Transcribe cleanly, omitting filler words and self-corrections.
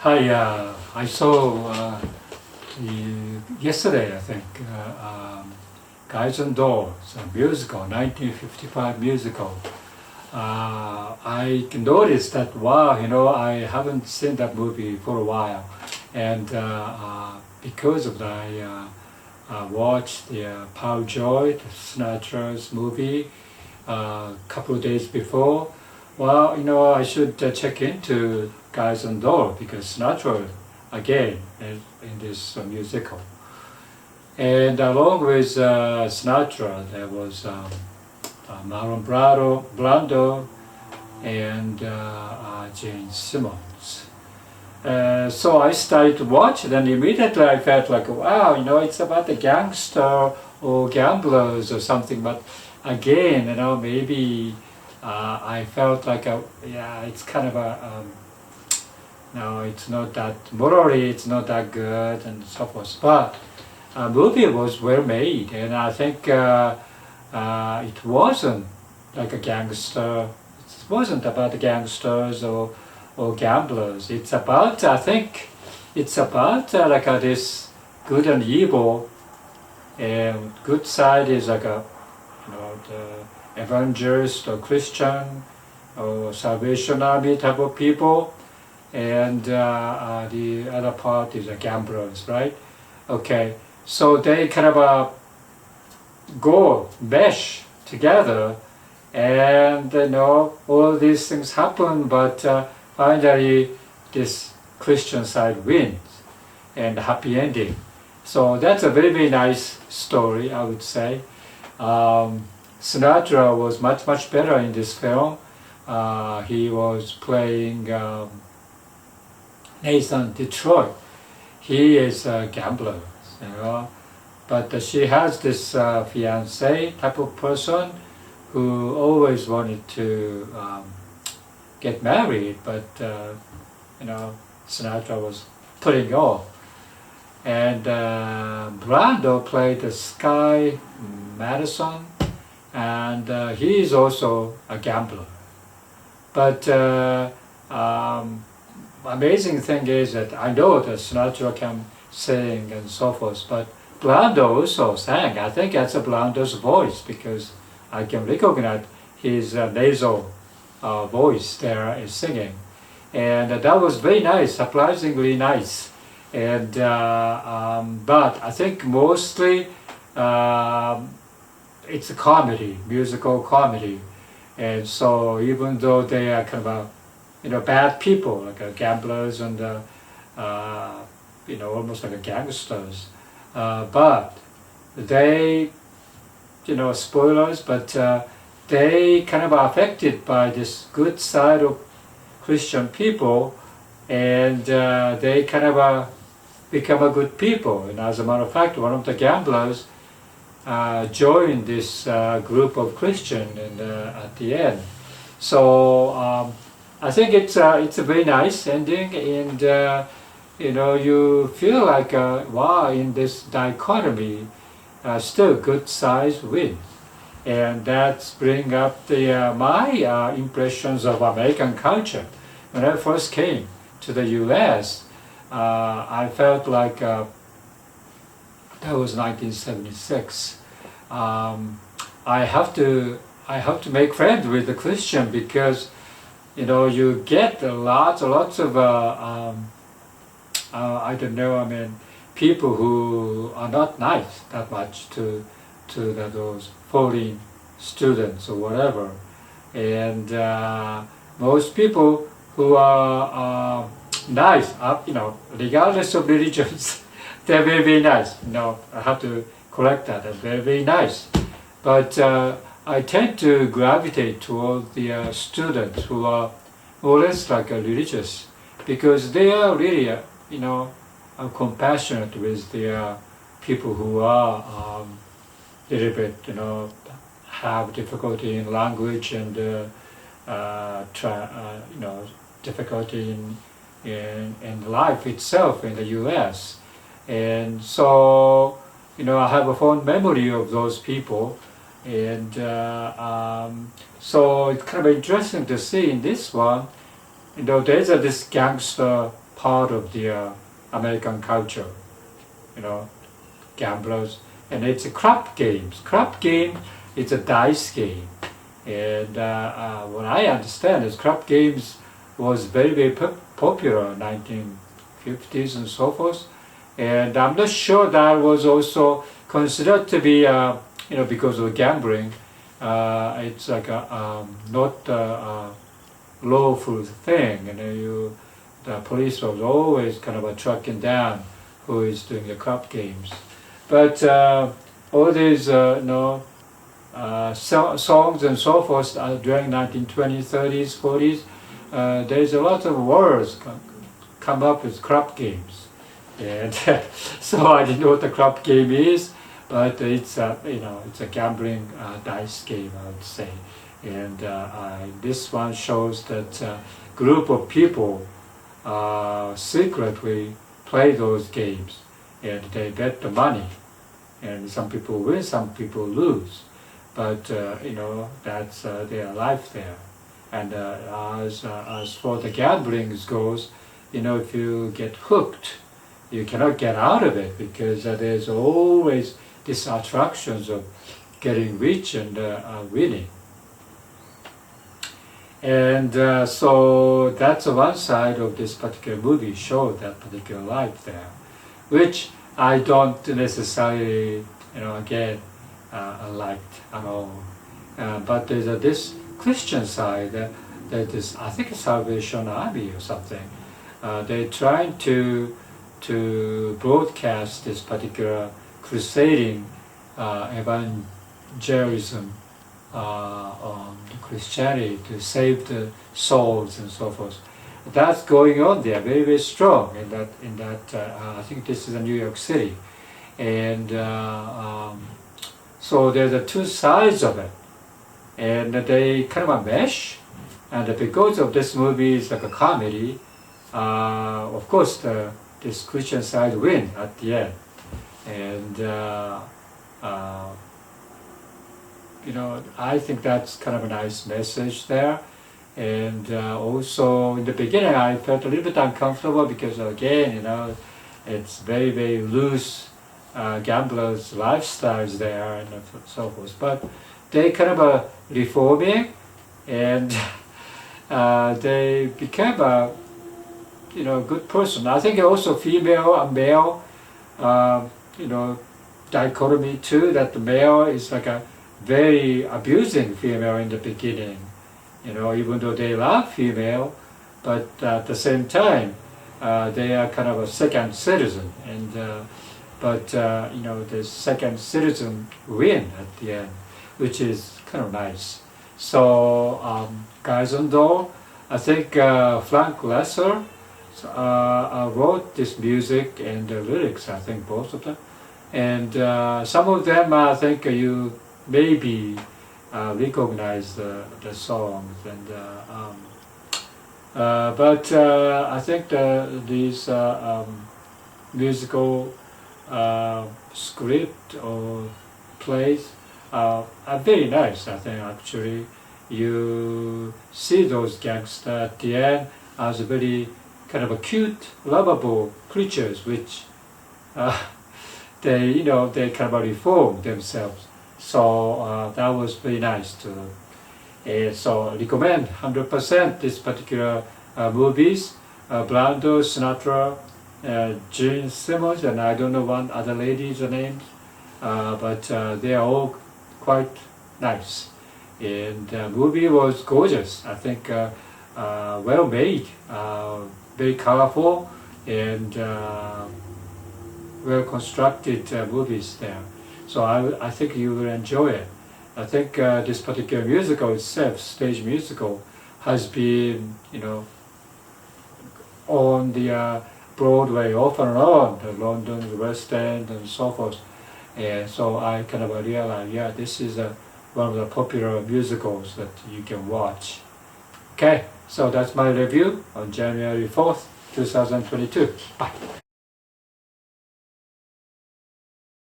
Hi, I saw yesterday, I think, Guys and Dolls, a musical, 1955 musical. I noticed that, wow, I haven't seen that movie for a while. And because of that, I watched the Paul Joy, Sinatra's movie, a couple of days before. Well, I should check into Guys and Dolls because Sinatra again in this musical. And along with Sinatra, there was Marlon Brando and Jane Simmons. So I started to watch it, and immediately I felt like, wow, it's about the gangster or gamblers or something. But again, maybe I felt like, yeah, it's kind of no, it's not that, morally, it's not that good and so forth. But a movie was well made, and I think it wasn't like a gangster. It wasn't about the gangsters or gamblers. It's about, I think, it's about like this good and evil. And good side is like the evangelist or Christian or Salvation Army type of people, and the other part is the gamblers, right? Okay, so they kind of go mesh together, and all these things happen, but finally this Christian side wins and happy ending. So that's a very, very nice story, I would say. Sinatra was much better in this film. He was playing Nathan Detroit. He is a gambler, but she has this fiance type of person who always wanted to get married, but Sinatra was putting off. And Brando played Sky Madison, and he is also a gambler. But amazing thing is that I know that Sinatra can sing and so forth, but Brando also sang. I think that's a Brando's voice because I can recognize his nasal voice there is singing. And that was very nice, surprisingly nice. And but I think mostly it's a comedy, musical comedy. And so even though they are kind of bad people, like gamblers and almost like gangsters, but they, spoilers, but they kind of are affected by this good side of Christian people, and they kind of become a good people. And as a matter of fact, one of the gamblers joined this group of Christians at the end. So I think it's a very nice ending, and you feel like wow, in this dichotomy, still good size wins, and that's bring up the my impressions of American culture. When I first came to the U.S., I felt like that was 1976. I have to make friends with the Christian because you get lots of I don't know. I mean, people who are not nice that much to those foreign students or whatever, and most people who are nice, regardless of religions, they're very, very nice. I have to correct that. They're very, very nice. But I tend to gravitate toward the students who are more or less like religious, because they are really, compassionate with the people who are little bit, have difficulty in language and difficulty in life itself in the U.S. And so, I have a fond memory of those people, and so it's kind of interesting to see in this one, there's this gangster part of the American culture, gamblers. And it's a crap games. Crap game is a dice game. And what I understand is crap games was very, very popular in 1950s and so forth. And I'm not sure that was also considered to be, because of gambling, it's like a not a lawful thing. The police was always kind of tracking down who is doing the crap games. But all these, songs and so forth during 1920s, 30s, 40s, there's a lot of words come up with crap games. And so I didn't know what the crap game is, but it's it's a gambling dice game, I would say. And this one shows that group of people secretly play those games, and they bet the money, and some people win, some people lose, but that's their life there. And as for the gambling goes, if you get hooked, you cannot get out of it, because there's always these attractions of getting rich and winning. And so that's one side of this particular movie, show that particular life there, which I don't necessarily, liked at all. But there's this Christian side that is, I think, Salvation Army or something. They're trying to broadcast this particular crusading evangelism on Christianity to save the souls and so forth. That's going on there, very, very strong in that. I think this is in New York City, and so there's two sides of it, and they kind of mesh. And because of this movie is like a comedy, of course this Christian side win at the end, and I think that's kind of a nice message there. And also in the beginning I felt a little bit uncomfortable, because again, it's very, very loose gamblers' lifestyles there and so forth. But they kind of reforming, and they became a good person. I think also female and male dichotomy too, that the male is like a very abusing female in the beginning, even though they love female, but at the same time they are kind of a second citizen, and the second citizen win at the end, which is kind of nice. So Guys and Dolls, I think Frank Loesser wrote this music and the lyrics, I think both of them, and some of them I think you maybe recognize the songs, and but I think these musical script or plays are very nice. I think actually you see those gangsters at the end as very kind of a cute, lovable creatures, which they kind of reform themselves. So that was very nice too. So recommend 100% this particular movies. Brando, Sinatra, Gene Simmons, and I don't know one other lady's names, but they are all quite nice. And the movie was gorgeous. I think well made, very colorful, and well constructed movies there. So I think you will enjoy it. I think this particular musical itself, stage musical, has been on the Broadway off and on, the London, the West End, and so forth. And so I kind of realized, yeah, this is one of the popular musicals that you can watch. Okay, so that's my review on January 4th, 2022. Bye.